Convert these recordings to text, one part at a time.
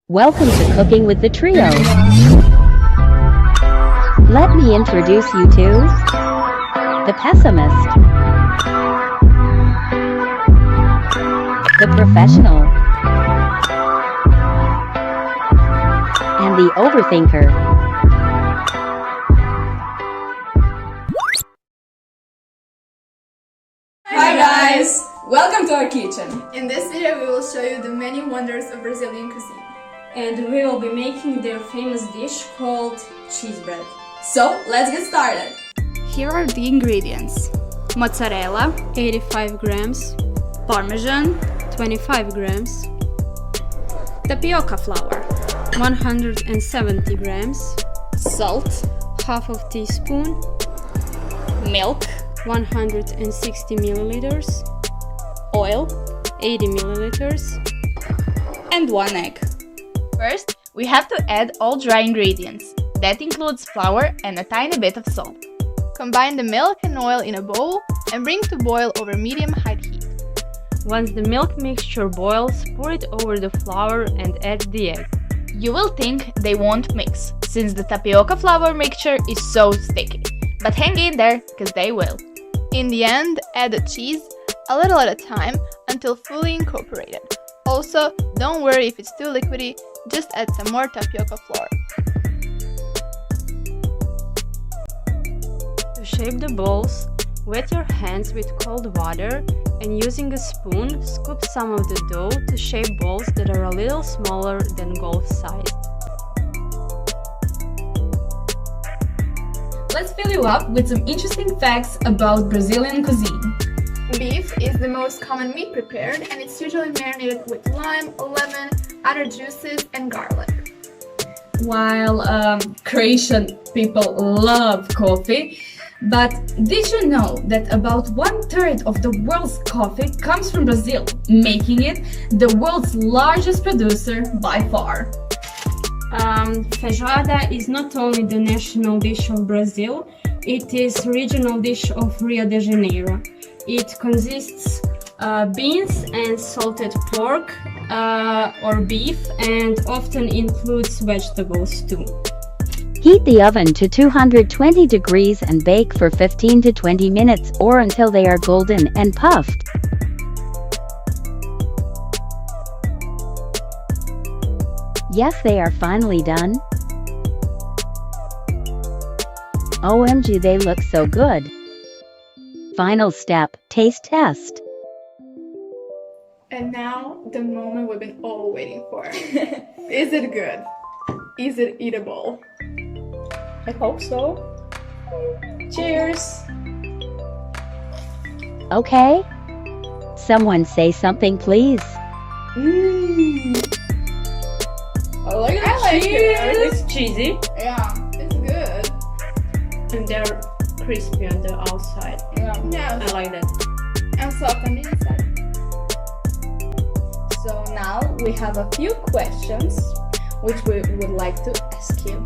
Welcome to Cooking with the Trio. Let me introduce you to the pessimist, the professional, and the overthinker. Hi guys! Welcome to our kitchen. In this video we will show you the many wonders of Brazilian cuisine. And we will be making their famous dish called cheese bread. So, let's get started. Here are the ingredients. Mozzarella, 85 grams, Parmesan, 25 grams, tapioca flour, 170 grams, salt, half of teaspoon, milk, 160 milliliters, oil, 80 milliliters, and 1 egg. First, we have to add all dry ingredients. That includes flour and a tiny bit of salt. Combine the milk and oil in a bowl and bring to boil over medium-high heat. Once the milk mixture boils, pour it over the flour and add the egg. You will think they won't mix, since the tapioca flour mixture is so sticky. But hang in there, cause they will. In the end, add the cheese, a little at a time, until fully incorporated. Also, don't worry if it's too liquidy, just add some more tapioca flour. To shape the balls, wet your hands with cold water and using a spoon, scoop some of the dough to shape balls that are a little smaller than golf-sized. Let's fill you up with some interesting facts about Brazilian cuisine. Beef is the most common meat prepared, and it's usually marinated with lime, lemon, other juices, and garlic. While Croatian people love coffee, but did you know that about 1/3 of the world's coffee comes from Brazil, making it the world's largest producer by far? Feijoada is not only the national dish of Brazil, it is regional dish of Rio de Janeiro. It consists beans and salted pork or beef, and often includes vegetables too. Heat the oven to 220 degrees and bake for 15 to 20 minutes or until they are golden and puffed. Yes, they are finally done. OMG, they look so good. Final step, taste test. And now, the moment we've been all waiting for. Is it good? Is it eatable? I hope so. Cheers! Okay? Someone say something, please. I like the I like cheese. it. It's cheesy Yeah, it's good. and they're crispy on the outside. Yeah. Yeah, I like that. and soft on the inside. So now we have a few questions which we would like to ask you.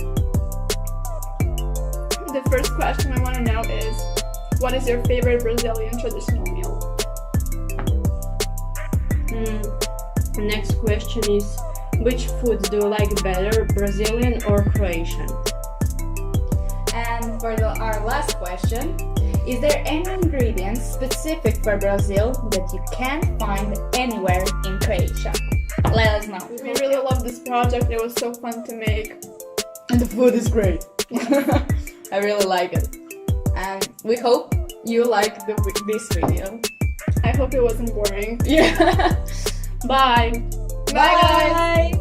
The first question I want to know is, what is your favorite Brazilian traditional meal? The next question is, which food do you like better, Brazilian or Croatian? And for our last question, is there any ingredients specific for Brazil that you can't find anywhere in Croatia? Let us know. We really love this project. It was so fun to make. And the food is great. I really like it. And we hope you like this video. I hope it wasn't boring. Yeah. Bye. Bye, guys.